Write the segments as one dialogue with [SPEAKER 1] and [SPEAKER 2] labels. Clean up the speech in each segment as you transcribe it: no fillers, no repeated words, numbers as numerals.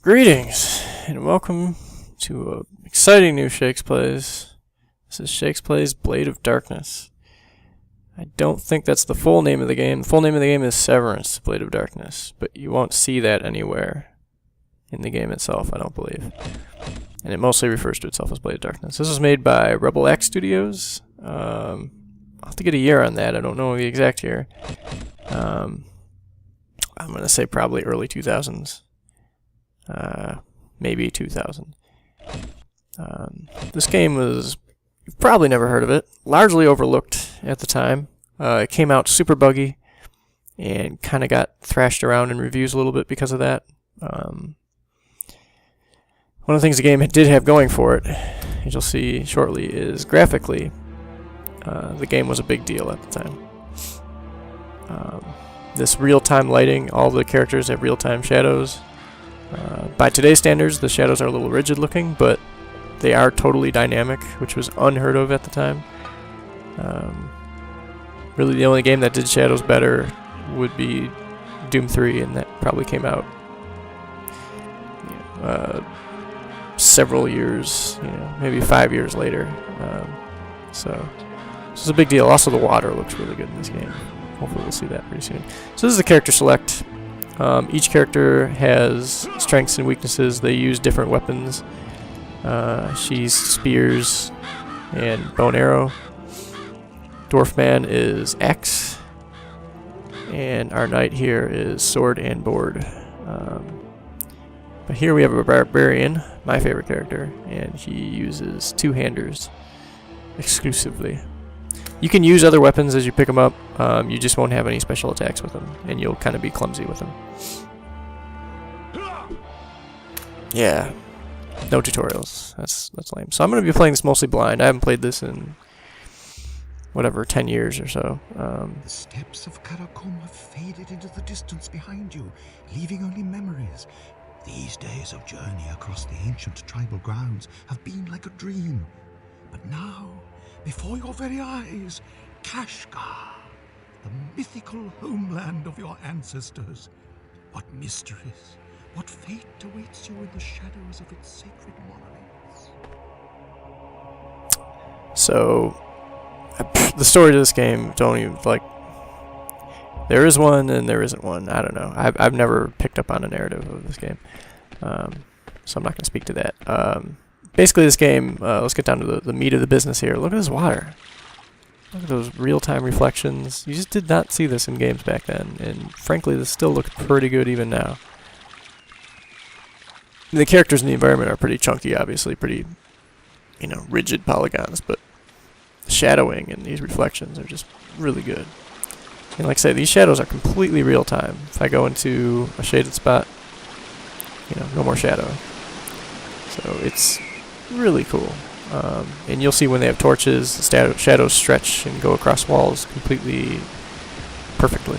[SPEAKER 1] Greetings, and welcome to an exciting new Shakes Plays. This is Shakes Plays Blade of Darkness. I don't think that's the full name of the game. The full name of the game is Severance, Blade of Darkness, but you won't see that anywhere in the game itself, I don't believe. And it mostly refers to itself as Blade of Darkness. This was made by Rebel Axe Studios. I'll have to get a year on that. I don't know the exact year. I'm going to say probably early 2000s. Maybe 2000. This game was, you've probably never heard of it, largely overlooked at the time. It came out super buggy and kind of got thrashed around in reviews a little bit because of that. One of the things the game did have going for it, as you'll see shortly, is graphically, the game was a big deal at the time. This real-time lighting, all the characters have real-time shadows. By today's standards, the shadows are a little rigid looking, but they are totally dynamic, which was unheard of at the time. Really, the only game that did shadows better would be Doom 3, and that probably came out several years, maybe 5 years later. So this is a big deal. Also, the water looks really good in this game. Hopefully, we'll see that pretty soon. So this is the character select. Each character has strengths and weaknesses. They use different weapons. She's spears and bow and arrow. Dwarfman is axe. And our knight here is sword and board. But here we have a barbarian, my favorite character, and he uses two-handers exclusively. You can use other weapons as you pick them up, you just won't have any special attacks with them, and you'll kind of be clumsy with them. Yeah, no tutorials, that's lame. So I'm going to be playing this mostly blind. I haven't played this in, whatever, 10 years or so.
[SPEAKER 2] The steps of Karakum have faded into the distance behind you, leaving only memories. These days of journey across the ancient tribal grounds have been like a dream, but now, before your very eyes, Kashgar, the mythical homeland of your ancestors. What mysteries, what fate awaits you in the shadows of its sacred monoliths?
[SPEAKER 1] So, the story to this game, don't even, there is one and there isn't one. I don't know. I've never picked up on a narrative of this game, so I'm not going to speak to that. Basically, this game, let's get down to the meat of the business here. Look at this water. Look at those real-time reflections. You just did not see this in games back then, and frankly, this still looks pretty good even now. The characters in the environment are pretty chunky, obviously, pretty, rigid polygons, but the shadowing and these reflections are just really good. And like I say, these shadows are completely real-time. If I go into a shaded spot, no more shadow. So it's really cool. And you'll see when they have torches, the shadows stretch and go across walls completely perfectly.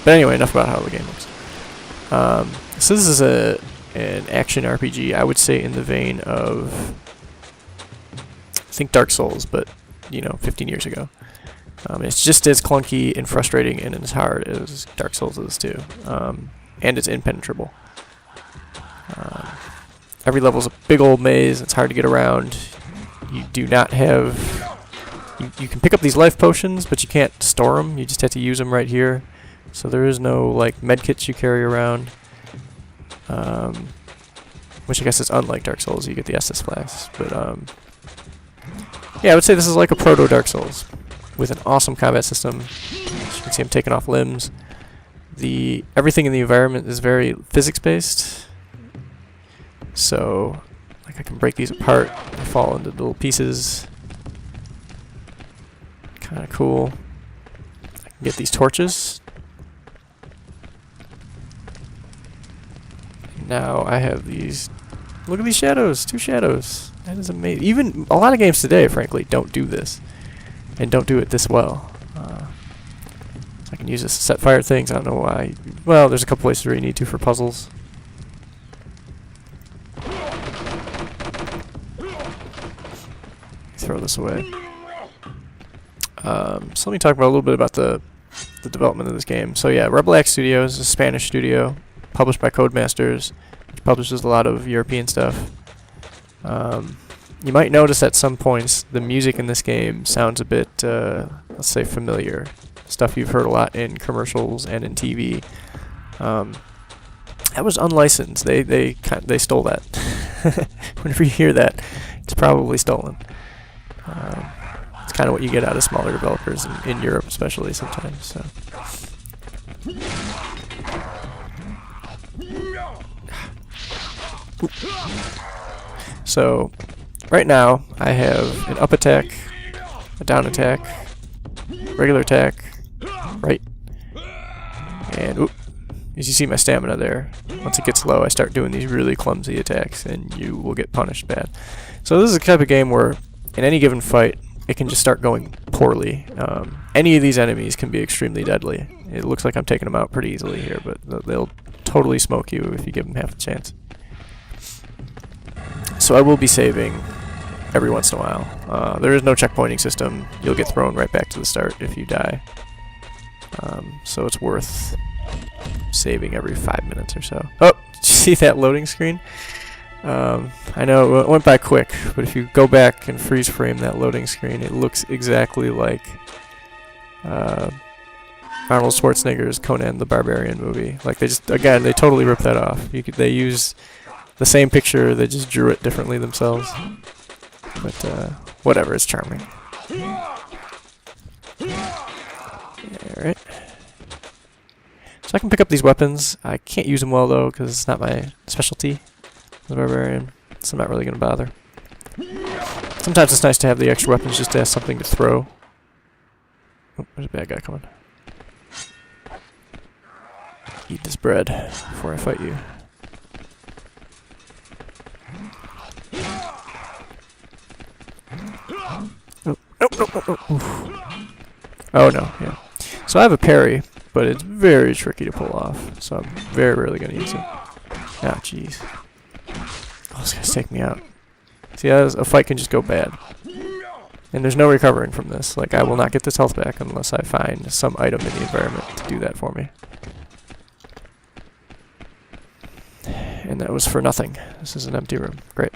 [SPEAKER 1] But anyway, enough about how the game looks. So this is an action RPG, I would say in the vein of, I think Dark Souls, but 15 years ago. It's just as clunky and frustrating and as hard as Dark Souls is too. And it's impenetrable. Every level's a big old maze. It's hard to get around. You do not have... You can pick up these life potions, but you can't store them. You just have to use them right here. So there is no, medkits you carry around. Which I guess is unlike Dark Souls. You get the Estus flasks. But, yeah, I would say this is like a proto-Dark Souls with an awesome combat system. As you can see, I'm taking off limbs. Everything in the environment is very physics-based. So, I can break these apart. They fall into little pieces. Kind of cool. I can get these torches. And now I have these. Look at these shadows. 2 shadows. That is amazing. Even a lot of games today, frankly, don't do this. And don't do it this well. So I can use this to set fire things. I don't know why. Well, there's a couple places where you need to for puzzles. Throw this away. So let me talk about a little bit about the development of this game. So yeah, Rebel Axe Studios is a Spanish studio, published by Codemasters. which publishes a lot of European stuff. You might notice at some points the music in this game sounds a bit, let's say, familiar. Stuff you've heard a lot in commercials and in TV. That was unlicensed. They stole that. Whenever you hear that, it's probably stolen. It's kind of what you get out of smaller developers in Europe, especially sometimes. So. So, right now I have an up attack, a down attack, regular attack, right, and oop, as you see my stamina there, once it gets low I start doing these really clumsy attacks and you will get punished bad. So this is a type of game where in any given fight it can just start going poorly. Any of these enemies can be extremely deadly. It looks like I'm taking them out pretty easily here, but they'll totally smoke you if you give them half a chance. So I will be saving every once in a while. There is no checkpointing system. You'll get thrown right back to the start if you die. So it's worth saving every 5 minutes or so. Oh, did you see that loading screen? I know it went by quick, but if you go back and freeze frame that loading screen, it looks exactly like Arnold Schwarzenegger's Conan the Barbarian movie. Like they totally ripped that off. They use the same picture, they just drew it differently themselves. But whatever, it's charming. Alright. So I can pick up these weapons. I can't use them well though, because it's not my specialty, the Barbarian. So I'm not really going to bother. Sometimes it's nice to have the extra weapons just to have something to throw. Oh, there's a bad guy coming. Eat this bread before I fight you. Oh, no. Oh no, yeah. So I have a parry, but it's very tricky to pull off, so I'm very rarely going to use it. Ah, jeez. Oh, this guy's taking me out. See, a fight can just go bad. And there's no recovering from this. Like, I will not get this health back unless I find some item in the environment to do that for me. And that was for nothing. This is an empty room. Great.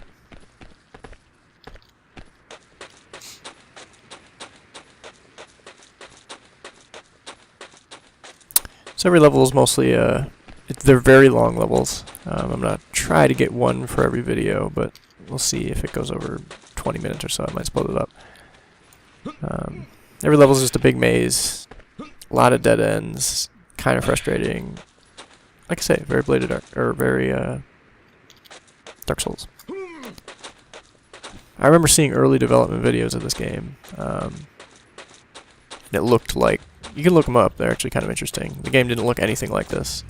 [SPEAKER 1] So every level is mostly, they're very long levels. I'm going to try to get one for every video, but we'll see if it goes over 20 minutes or so. I might split it up. Every level is just a big maze, a lot of dead ends, kind of frustrating. Like I say, very Dark Souls. I remember seeing early development videos of this game. It looked like, you can look them up, they're actually kind of interesting. The game didn't look anything like this.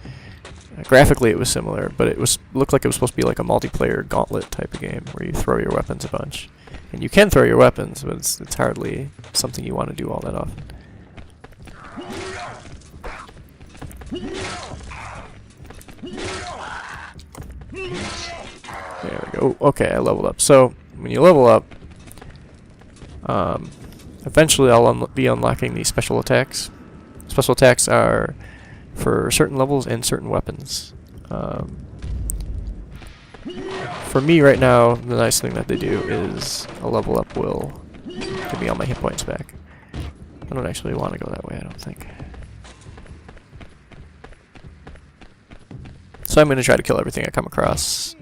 [SPEAKER 1] Graphically it was similar, but it looked like it was supposed to be like a multiplayer gauntlet type of game where you throw your weapons a bunch. And you can throw your weapons, but it's hardly something you want to do all that often. There we go. Okay, I leveled up. So, when you level up, eventually I'll be unlocking these special attacks. Special attacks are for certain levels and certain weapons. For me right now, the nice thing that they do is a level up will give me all my hit points back. I don't actually want to go that way, I don't think. So I'm going to try to kill everything I come across,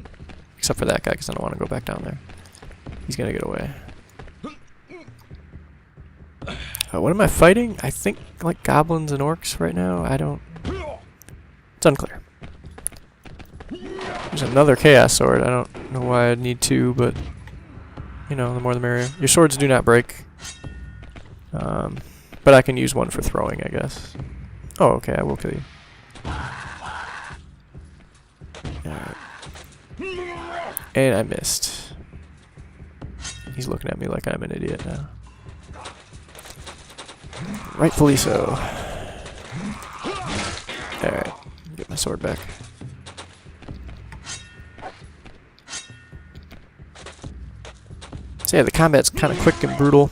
[SPEAKER 1] except for that guy, because I don't want to go back down there. He's going to get away. What am I fighting? I think like goblins and orcs right now. It's unclear. There's another chaos sword. I don't know why I'd need two, but you know, the more the merrier. Your swords do not break. But I can use one for throwing, I guess. Oh, okay, I will kill you. Alright. And I missed. He's looking at me like I'm an idiot now. Rightfully so. Alright, get my sword back. So yeah, the combat's kind of quick and brutal.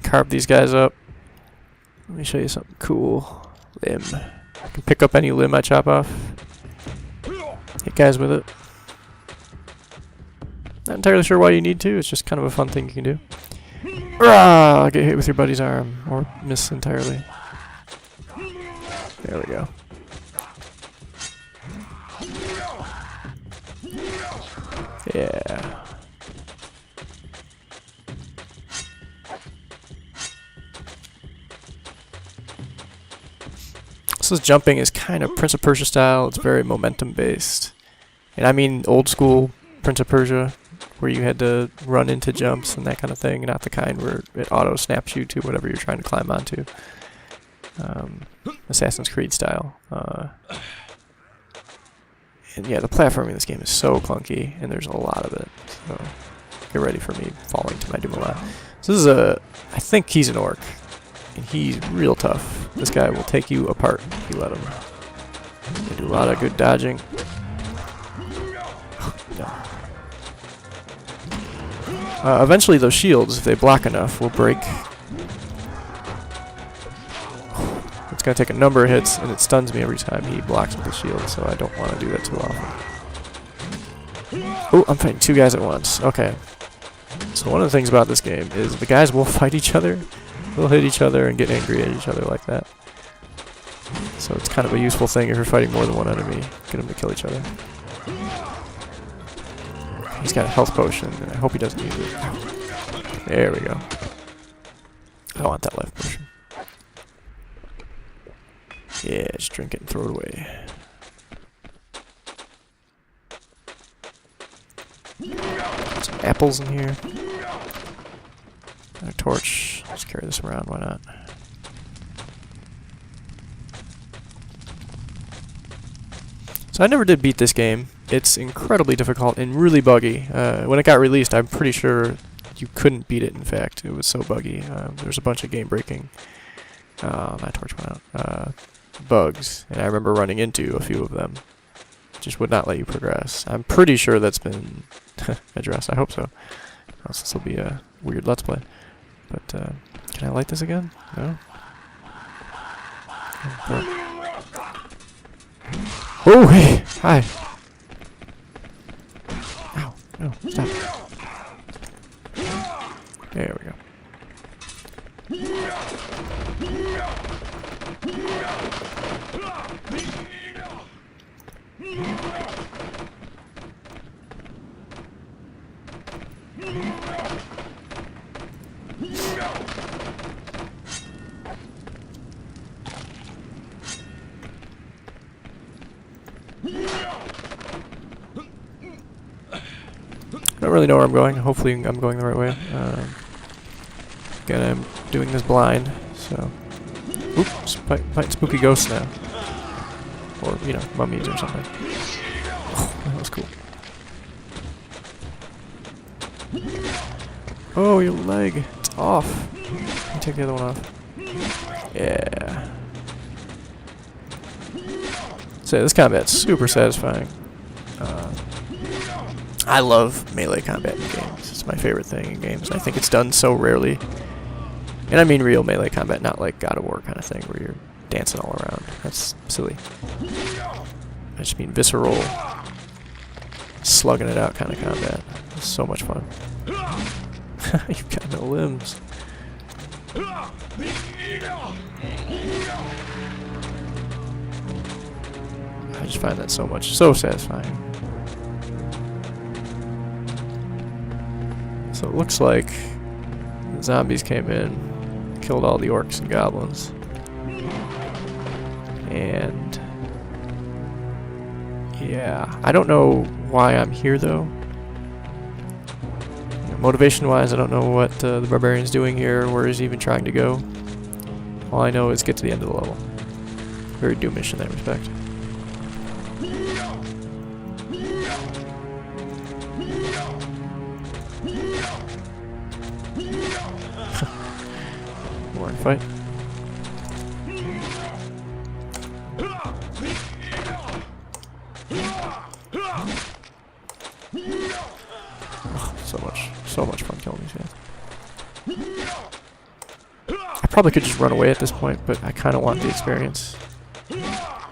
[SPEAKER 1] Carve these guys up. Let me show you something cool. Limb. I can pick up any limb I chop off. hit guys with it. Not entirely sure why you need to. It's just kind of a fun thing you can do. Get hit with your buddy's arm or miss entirely. There we go. Yeah. So this jumping is kind of Prince of Persia style. It's very momentum based. And I mean old school Prince of Persia, where you had to run into jumps and that kind of thing, not the kind where it auto snaps you to whatever you're trying to climb onto. Assassin's Creed style. And yeah, the platforming in this game is so clunky, and there's a lot of it. So get ready for me falling to my doom a lot. So this is I think he's an orc, and he's real tough. This guy will take you apart if you let him. They do a lot of good dodging. No. Eventually those shields, if they block enough, will break. It's going to take a number of hits, and it stuns me every time he blocks with the shield, so I don't want to do that too often. Oh, I'm fighting two guys at once. Okay. So one of the things about this game is the guys will fight each other. They'll hit each other and get angry at each other like that. So it's kind of a useful thing if you're fighting more than one enemy. Get them to kill each other. He's got a health potion, and I hope he doesn't use it. There we go. I want that life potion. Yeah, just drink it and throw it away. Got some apples in here. Got a torch. Let's carry this around, why not? So I never did beat this game. It's incredibly difficult and really buggy. When it got released, I'm pretty sure you couldn't beat it, in fact. It was so buggy. There's a bunch of game breaking. My torch went out. Bugs, and I remember running into a few of them. Just would not let you progress. I'm pretty sure that's been addressed. I hope so. Else this will be a weird Let's Play. But, can I light this again? No? Oh, hey! Hi! Ow, no, stop. There we go. I don't really know where I'm going. Hopefully I'm going the right way. Again, I'm doing this blind, so... Oops, fight spooky ghosts now. Or, you know, mummies or something. Oh, that was cool. Oh, your leg. It's off. Let me take the other one off. Yeah. So this combat's super satisfying. I love melee combat in games. It's my favorite thing in games. I think it's done so rarely. And I mean real melee combat, not like God of War kind of thing where you're dancing all around. That's silly. I just mean visceral, slugging it out kind of combat. It's so much fun. You've got no limbs. I just find that so satisfying. So it looks like the zombies came in, killed all the orcs and goblins. And yeah, I don't know why I'm here though. You know, motivation-wise, I don't know what the barbarian's doing here, where he's even trying to go. All I know is get to the end of the level. Very Doomish in that respect. More in fight. Oh, so much fun killing these guys. I probably could just run away at this point, but I kind of want the experience.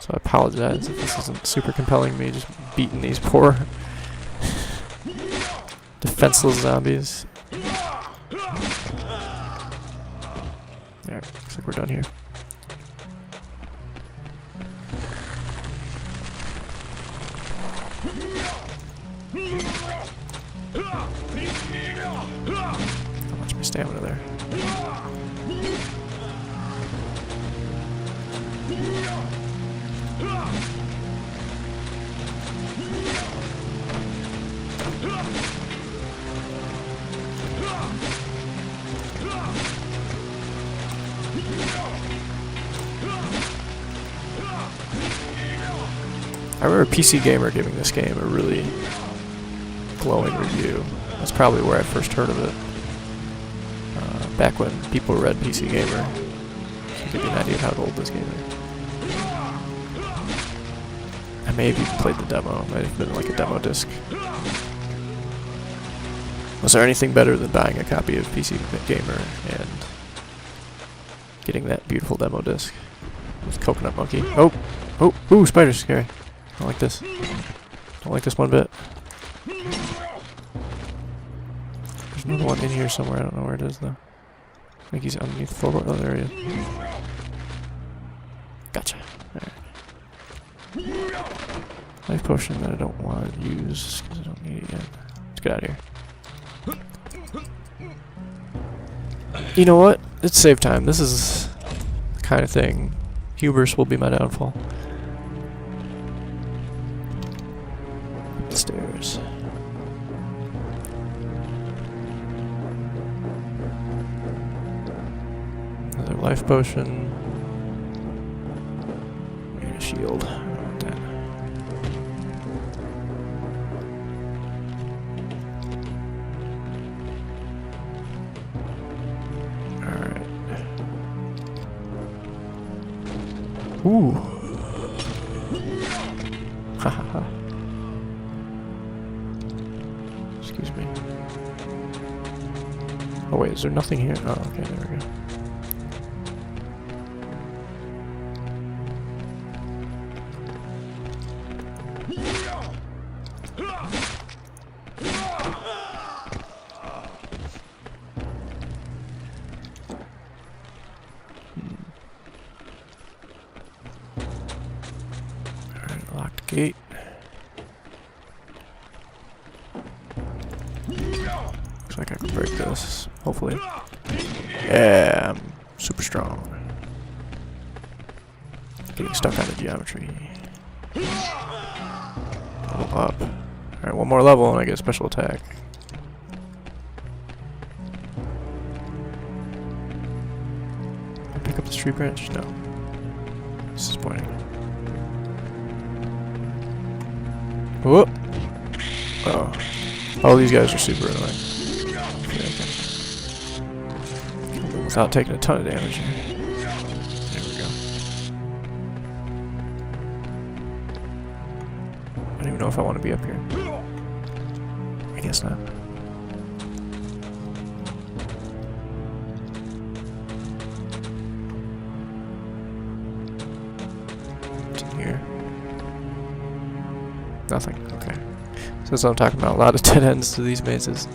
[SPEAKER 1] So So I apologize if this isn't super compelling, me just beating these poor defenseless zombies. Alright, looks like we're done here. How much my stamina there? I remember PC Gamer giving this game a really glowing review. That's probably where I first heard of it. Back when people read PC Gamer. To give you an idea of how old this game is. I may have even played the demo. It might have been like a demo disc. Was there anything better than buying a copy of PC Gamer and getting that beautiful demo disc with Coconut Monkey? Oh! Oh! Ooh! Spiders! Scary. I don't like this. Don't like this one bit. There's another one in here somewhere. I don't know where it is though. I think he's underneath the floorboard. Oh, there he is. Gotcha. Alright. Life potion that I don't want to use because I don't need it yet. Let's get out of here. You know what? It's save time. This is the kind of thing. Hubris will be my downfall. Stairs. Another life potion. And a shield. I don't want that. Alright. Ooh. Ha ha ha. Excuse me. Oh wait, is there nothing here? Oh, okay, there we go. Alright, locked gate. Looks like I can break this, hopefully. Yeah, I'm super strong. Getting stuck on the geometry. Level up. Alright, one more level and I get a special attack. Pick up this tree branch? No. This is disappointing. Whoop! Oh. Oh, these guys are super annoying. Kill them without taking a ton of damage here. There we go. I don't even know if I want to be up here. I guess not. What's in here? Nothing. Okay. So that's what I'm talking about. A lot of dead ends to these mazes.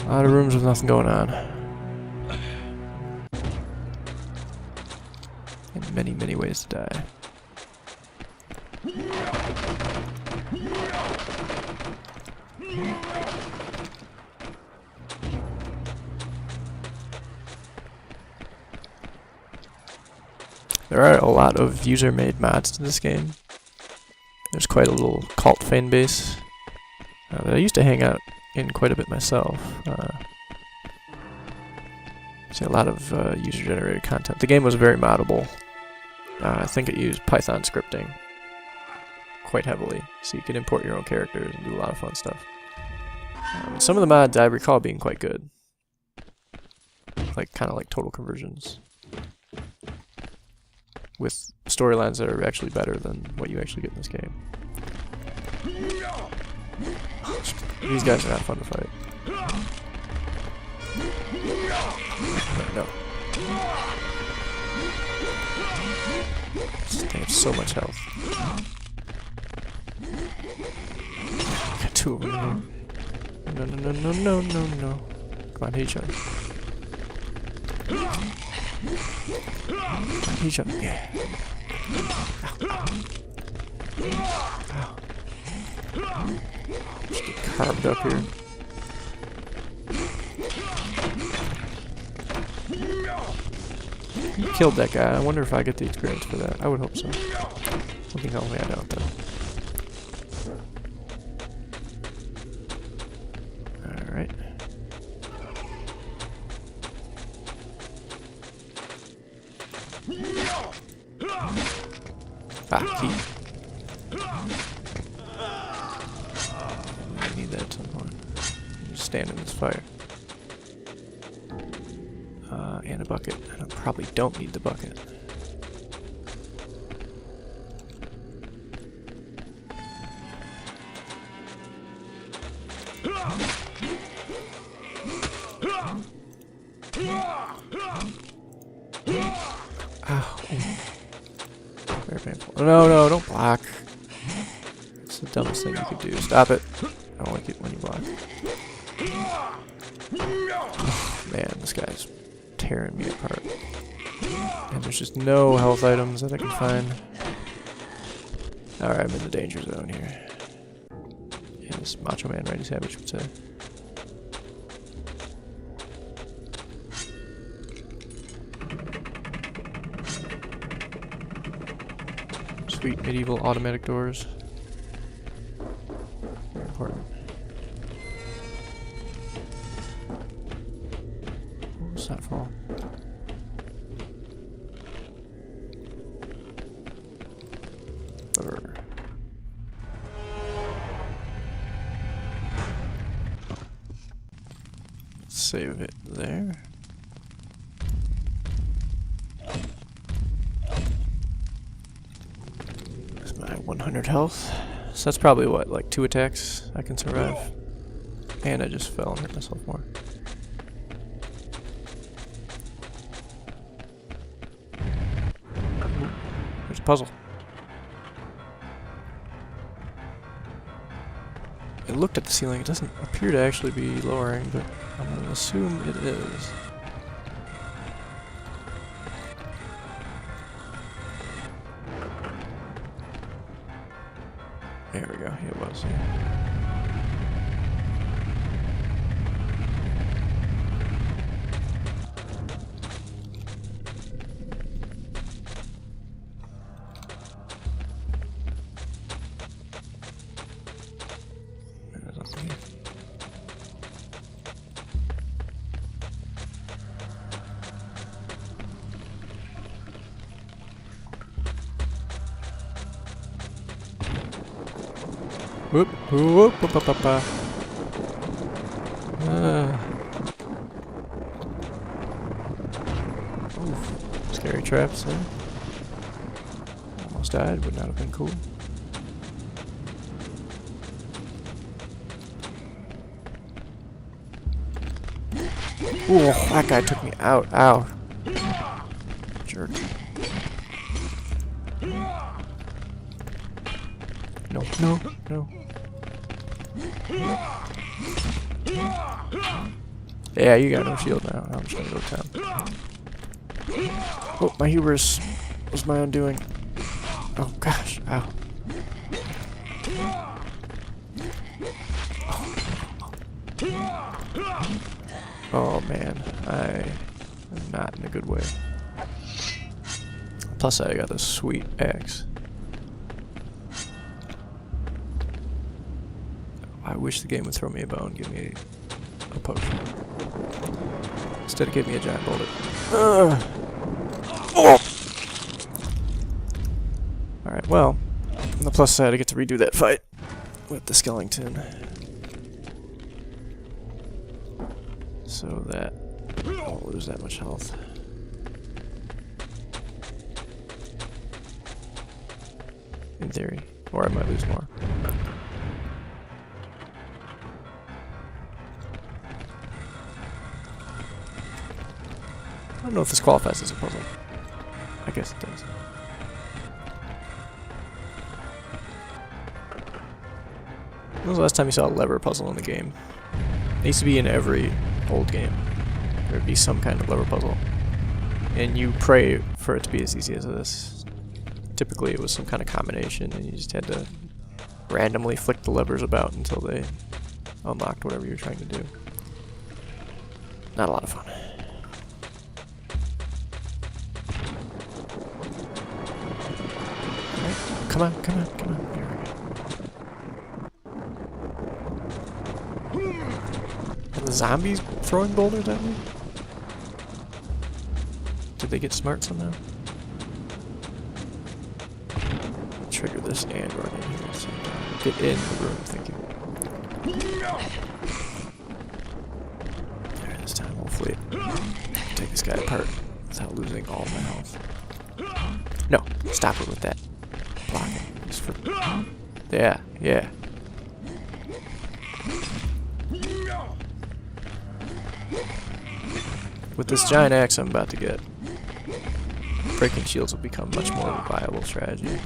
[SPEAKER 1] A lot of rooms with nothing going on. And many, many ways to die. There are a lot of user-made mods to this game. There's quite a little cult fan base that I used to hang out in quite a bit myself. See a lot of user-generated content. The game was very moddable. I think it used Python scripting quite heavily, so you could import your own characters and do a lot of fun stuff. Some of the mods I recall being quite good, like kind of like total conversions, with storylines that are actually better than what you actually get in this game. These guys are not fun to fight. No. They have so much health. Got two of them here. No, no, no, no, no, no, no. Come on, hit each other. Hit each other. Yeah. Ow. Ow. Just get carved up here. Killed that guy. I wonder if I get the experience for that. I would hope so. Something tells me I don't, though. Alright. Ah, key. I need that at some point. Just stand in this fire. And a bucket. I probably don't need the bucket. Ow. Very painful. No, no, don't block. It's the dumbest thing you could do. Stop it. I don't like it when you block. Oh, man, this guy's tearing me apart. And there's just no health items that I can find. Alright, I'm in the danger zone here. Yeah, this Macho Man Randy Savage would say. Sweet medieval automatic doors. Very important. What's that fall? Save it there. That's my 100 health. So that's probably what, like 2 attacks I can survive. And I just fell and hit myself more. Ooh, there's a puzzle. I looked at the ceiling, it doesn't appear to actually be lowering, but I'm going to assume it is. There we go, it was. Yeah. Whoop, whoop, whoop, whoop, whoop, whoop. Oof. Scary traps there. Almost died, would not have been cool. Ooh, that guy took me out. Ow. Jerk. No, no, no. Yeah, you got no shield now. I'm just gonna go to town. Oh, my hubris was my undoing. Oh gosh, ow. Oh man, I am not in a good way. Plus I got this sweet axe. I wish the game would throw me a bone and give me a potion. Instead it gave me a giant bullet. Oh! Alright, well, on the plus side I get to redo that fight with the skeleton. So that I won't lose that much health. In theory. Or I might lose more. I don't know if this qualifies as a puzzle. I guess it does. When was the last time you saw a lever puzzle in the game? It used to be in every old game. There'd be some kind of lever puzzle. And you pray for it to be as easy as this. Typically it was some kind of combination and you just had to randomly flick the levers about until they unlocked whatever you were trying to do. Not a lot of fun. Right. Come on, come on, come on. Here we go. Are the zombies throwing boulders at me? Did they get smart somehow? Trigger this and run in here. So get in the room, thank you. Alright, this time hopefully take this guy apart without losing all my health. No, stop it with that. Blocking. Just for yeah, yeah. With this giant axe I'm about to get, breaking shields will become much more of a viable strategy.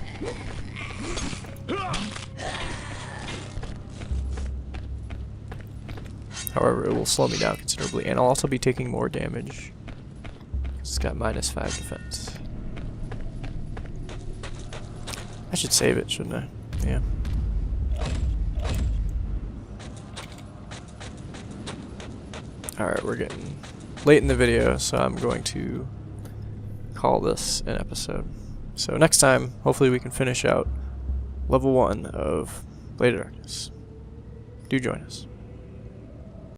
[SPEAKER 1] However, it will slow me down considerably, and I'll also be taking more damage. It's got -5 defense. I should save it, shouldn't I? Yeah. Alright, we're getting late in the video, so I'm going to call this an episode. So next time, hopefully we can finish out level 1 of Blade of Darkness. Do join us.